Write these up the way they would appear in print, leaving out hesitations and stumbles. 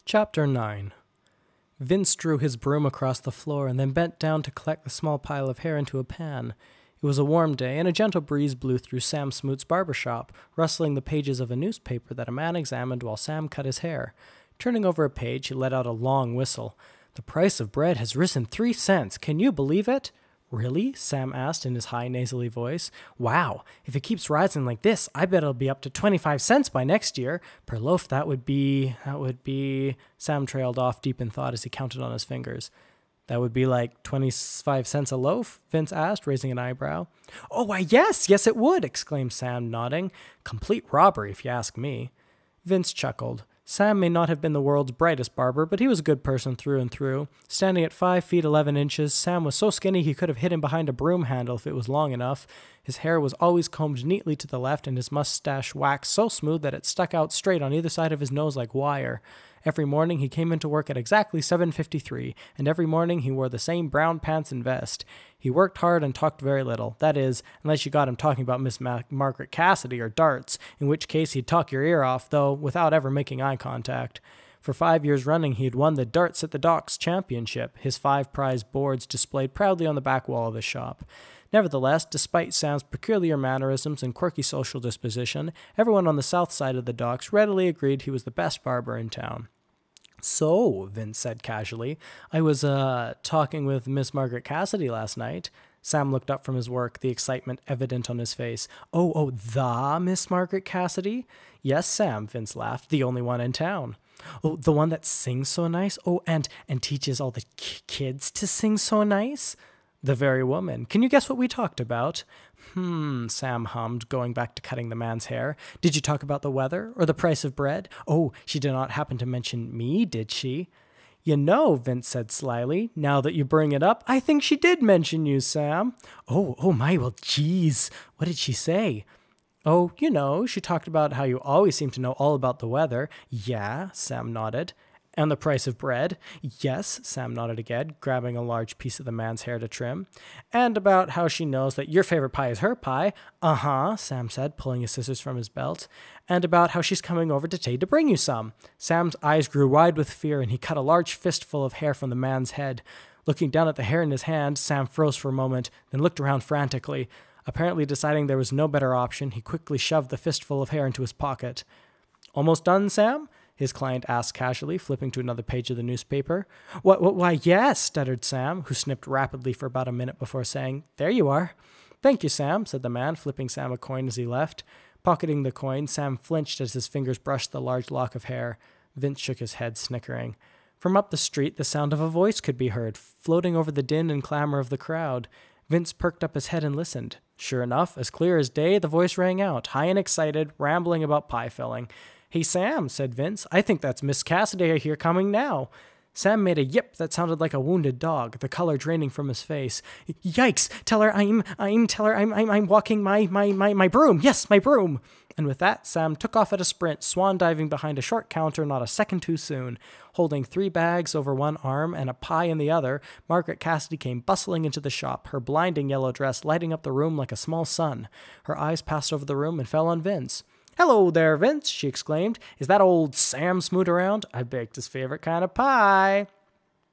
Chapter 9. Vince drew his broom across the floor and then bent down to collect the small pile of hair into a pan. It was a warm day, and a gentle breeze blew through Sam Smoot's barber shop, rustling the pages of a newspaper that a man examined while Sam cut his hair. Turning over a page, he let out a long whistle. "The price of bread has risen 3 cents. Can you believe it?" "Really?" Sam asked in his high, nasally voice. "Wow, if it keeps rising like this, I bet it'll be up to 25 cents by next year. Per loaf, that would be... Sam trailed off deep in thought as he counted on his fingers. "That would be like 25 cents a loaf?" Vince asked, raising an eyebrow. "Oh, why, yes, it would," exclaimed Sam, nodding. "Complete robbery, if you ask me." Vince chuckled. Sam may not have been the world's brightest barber, but he was a good person through and through. Standing at 5 feet 11 inches, Sam was so skinny he could have hid him behind a broom handle if it was long enough. His hair was always combed neatly to the left, and his mustache waxed so smooth that it stuck out straight on either side of his nose like wire. Every morning he came into work at exactly 7:53, and every morning he wore the same brown pants and vest. He worked hard and talked very little. That is, unless you got him talking about Miss Margaret Cassidy or darts, in which case he'd talk your ear off, though without ever making eye contact. For 5 years running, he had won the Darts at the Docks Championship, his 5 prize boards displayed proudly on the back wall of his shop. Nevertheless, despite Sam's peculiar mannerisms and quirky social disposition, everyone on the south side of the docks readily agreed he was the best barber in town. "So," Vince said casually, "I was, talking with Miss Margaret Cassidy last night." Sam looked up from his work, the excitement evident on his face. Oh, the Miss Margaret Cassidy?" "Yes, Sam," Vince laughed, "the only one in town." "Oh, the one that sings so nice? Oh, and teaches all the kids to sing so nice?" "The very woman. Can you guess what we talked about?" Sam hummed, going back to cutting the man's hair. "Did you talk about the weather, or the price of bread? Oh, she did not happen to mention me, did she?" "You know," Vince said slyly, "now that you bring it up, I think she did mention you, Sam." Oh my, well, geez. What did she say?" "Oh, you know, she talked about how you always seem to know all about the weather." "Yeah," Sam nodded. "And the price of bread." "Yes," Sam nodded again, grabbing a large piece of the man's hair to trim. "And about how she knows that your favorite pie is her pie." "Uh-huh," Sam said, pulling his scissors from his belt. "And about how she's coming over today to bring you some." Sam's eyes grew wide with fear, and he cut a large fistful of hair from the man's head. Looking down at the hair in his hand, Sam froze for a moment, then looked around frantically. Apparently deciding there was no better option, he quickly shoved the fistful of hair into his pocket. "Almost done, Sam?" his client asked casually, flipping to another page of the newspaper. Why, yes," stuttered Sam, who snipped rapidly for about a minute before saying, "There you are." "Thank you, Sam," said the man, flipping Sam a coin as he left. Pocketing the coin, Sam flinched as his fingers brushed the large lock of hair. Vince shook his head, snickering. From up the street, the sound of a voice could be heard, floating over the din and clamor of the crowd. Vince perked up his head and listened. Sure enough, as clear as day, the voice rang out, high and excited, rambling about pie filling. "Hey, Sam," said Vince, "I think that's Miss Cassidy I hear coming now." Sam made a yip that sounded like a wounded dog, the color draining from his face. "Yikes! Tell her I'm walking my broom. Yes, my broom." And with that, Sam took off at a sprint, swan diving behind a short counter not a second too soon. Holding 3 bags over one arm and a pie in the other, Margaret Cassidy came bustling into the shop, her blinding yellow dress lighting up the room like a small sun. Her eyes passed over the room and fell on Vince. "Hello there, Vince," she exclaimed. "Is that old Sam Smoot around? I baked his favorite kind of pie."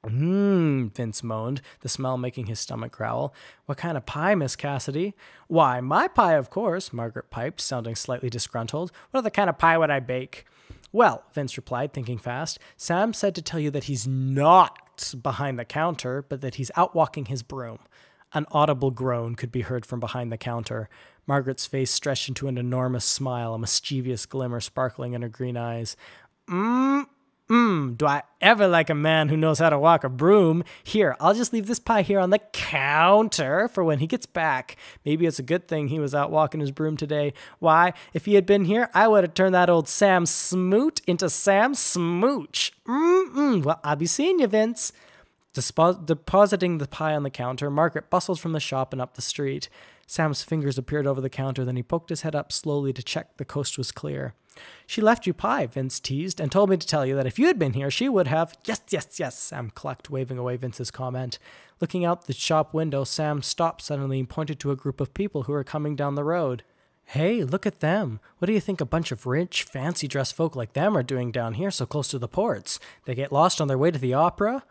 Vince moaned, the smell making his stomach growl. "What kind of pie, Miss Cassidy?" "Why, my pie, of course," Margaret piped, sounding slightly disgruntled. "What other kind of pie would I bake?" "Well," Vince replied, thinking fast, "Sam said to tell you that he's not behind the counter, but that he's out walking his broom." An audible groan could be heard from behind the counter. Margaret's face stretched into an enormous smile, a mischievous glimmer sparkling in her green eyes. Do I ever like a man who knows how to walk a broom? Here, I'll just leave this pie here on the counter for when he gets back. Maybe it's a good thing he was out walking his broom today. Why, if he had been here, I would have turned that old Sam Smoot into Sam Smooch. Well, I'll be seeing you, Vince." Depositing the pie on the counter, Margaret bustled from the shop and up the street. Sam's fingers appeared over the counter, then he poked his head up slowly to check the coast was clear. "She left you pie," Vince teased, "and told me to tell you that if you had been here, she would have—" Yes, Sam clucked, waving away Vince's comment. Looking out the shop window, Sam stopped suddenly and pointed to a group of people who were coming down the road. Hey, look at them. What do you think a bunch of rich, fancy-dressed folk like them are doing down here so close to the ports? They get lost on their way to the opera?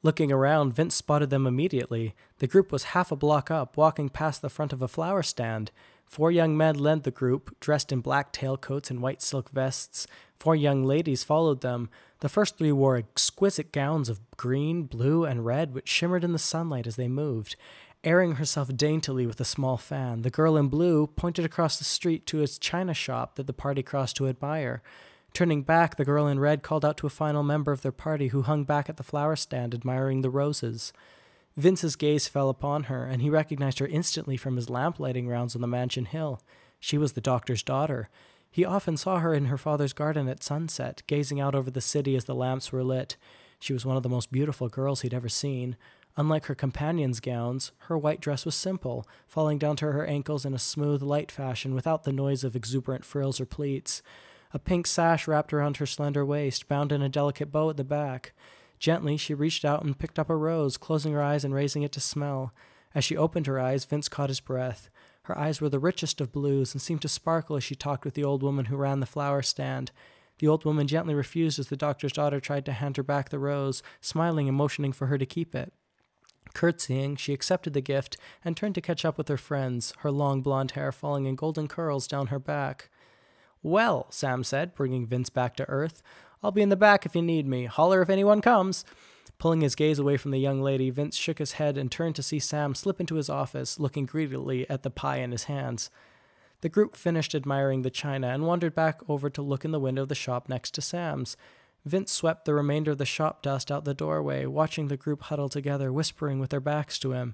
Looking around, Vince spotted them immediately. The group was half a block up, walking past the front of a flower stand. 4 young men led the group, dressed in black tailcoats and white silk vests. 4 young ladies followed them. The first 3 wore exquisite gowns of green, blue, and red, which shimmered in the sunlight as they moved. Airing herself daintily with a small fan, the girl in blue pointed across the street to a china shop that the party crossed to admire. Turning back, the girl in red called out to a final member of their party who hung back at the flower stand admiring the roses. Vince's gaze fell upon her, and he recognized her instantly from his lamplighting rounds on the mansion hill. She was the doctor's daughter. He often saw her in her father's garden at sunset, gazing out over the city as the lamps were lit. She was one of the most beautiful girls he'd ever seen. Unlike her companions' gowns, her white dress was simple, falling down to her ankles in a smooth, light fashion without the noise of exuberant frills or pleats. A pink sash wrapped around her slender waist, bound in a delicate bow at the back. Gently, she reached out and picked up a rose, closing her eyes and raising it to smell. As she opened her eyes, Vince caught his breath. Her eyes were the richest of blues and seemed to sparkle as she talked with the old woman who ran the flower stand. The old woman gently refused as the doctor's daughter tried to hand her back the rose, smiling and motioning for her to keep it. Curtsying, she accepted the gift and turned to catch up with her friends, her long blonde hair falling in golden curls down her back. "Well," Sam said, bringing Vince back to earth, "I'll be in the back if you need me. Holler if anyone comes." Pulling his gaze away from the young lady, Vince shook his head and turned to see Sam slip into his office, looking greedily at the pie in his hands. The group finished admiring the china and wandered back over to look in the window of the shop next to Sam's. Vince swept the remainder of the shop dust out the doorway, watching the group huddle together, whispering with their backs to him.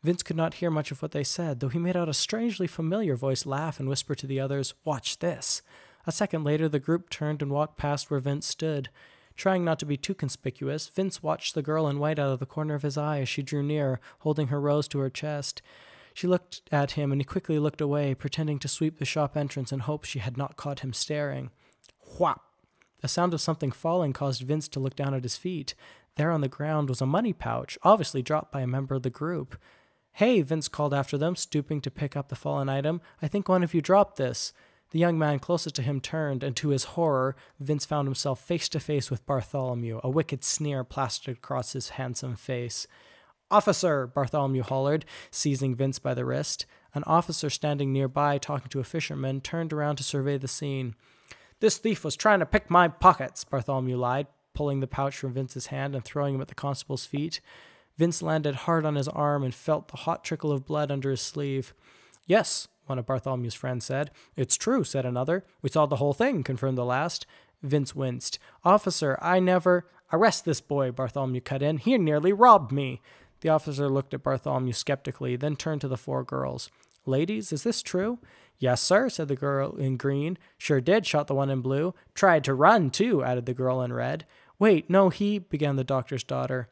Vince could not hear much of what they said, though he made out a strangely familiar voice laugh and whisper to the others, "Watch this." A second later, the group turned and walked past where Vince stood. Trying not to be too conspicuous, Vince watched the girl in white out of the corner of his eye as she drew near, holding her rose to her chest. She looked at him, and he quickly looked away, pretending to sweep the shop entrance in hopes she had not caught him staring. Whop! The sound of something falling caused Vince to look down at his feet. There on the ground was a money pouch, obviously dropped by a member of the group. "Hey," Vince called after them, stooping to pick up the fallen item. "I think one of you dropped this." The young man closest to him turned, and to his horror, Vince found himself face to face with Bartholomew, a wicked sneer plastered across his handsome face. "Officer!" Bartholomew hollered, seizing Vince by the wrist. An officer standing nearby, talking to a fisherman, turned around to survey the scene. "This thief was trying to pick my pockets," Bartholomew lied, pulling the pouch from Vince's hand and throwing him at the constable's feet. Vince landed hard on his arm and felt the hot trickle of blood under his sleeve. "Yes," one of Bartholomew's friends said. "It's true," said another. "We saw the whole thing," confirmed the last. Vince winced. "Officer, I never—" "Arrest this boy," Bartholomew cut in. "He nearly robbed me." The officer looked at Bartholomew skeptically, then turned to the 4 girls. "Ladies, is this true?" "Yes, sir," said the girl in green. "Sure did," shot the one in blue. "Tried to run, too," added the girl in red. "Wait, no, he—" began the doctor's daughter.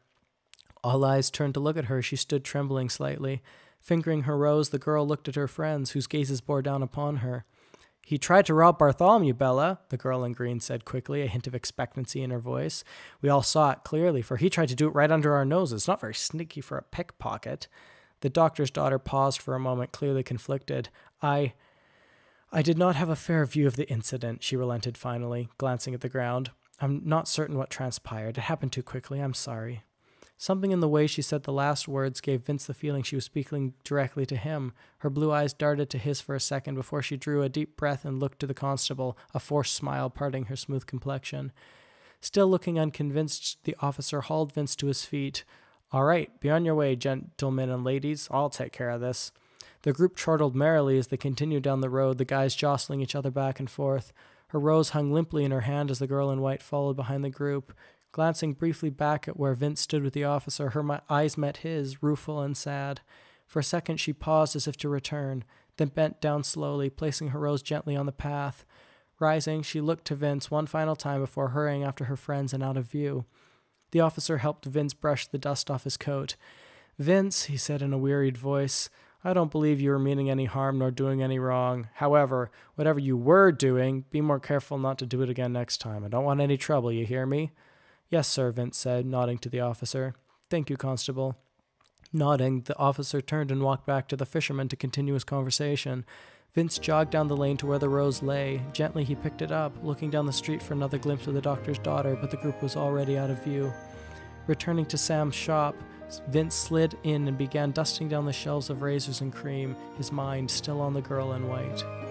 All eyes turned to look at her. She stood trembling slightly. Fingering her rose, the girl looked at her friends, whose gazes bore down upon her. "He tried to rob Bartholomew, Bella," the girl in green said quickly, a hint of expectancy in her voice. "We all saw it clearly, for he tried to do it right under our noses. Not very sneaky for a pickpocket." The doctor's daughter paused for a moment, clearly conflicted. I did not have a fair view of the incident," she relented finally, glancing at the ground. "I'm not certain what transpired. It happened too quickly. I'm sorry." Something in the way she said the last words gave Vince the feeling she was speaking directly to him. Her blue eyes darted to his for a second before she drew a deep breath and looked to the constable, a forced smile parting her smooth complexion. Still looking unconvinced, the officer hauled Vince to his feet. "All right, be on your way, gentlemen and ladies. I'll take care of this." The group chortled merrily as they continued down the road, the guys jostling each other back and forth. Her rose hung limply in her hand as the girl in white followed behind the group. Glancing briefly back at where Vince stood with the officer, her eyes met his, rueful and sad. For a second she paused as if to return, then bent down slowly, placing her rose gently on the path. Rising, she looked to Vince one final time before hurrying after her friends and out of view. The officer helped Vince brush the dust off his coat. "Vince," he said in a wearied voice, "I don't believe you were meaning any harm nor doing any wrong. However, whatever you were doing, be more careful not to do it again next time. I don't want any trouble, you hear me?" "Yes, sir," Vince said, nodding to the officer. "Thank you, Constable." Nodding, the officer turned and walked back to the fisherman to continue his conversation. Vince jogged down the lane to where the rose lay. Gently, he picked it up, looking down the street for another glimpse of the doctor's daughter, but the group was already out of view. Returning to Sam's shop, Vince slid in and began dusting down the shelves of razors and cream, his mind still on the girl in white.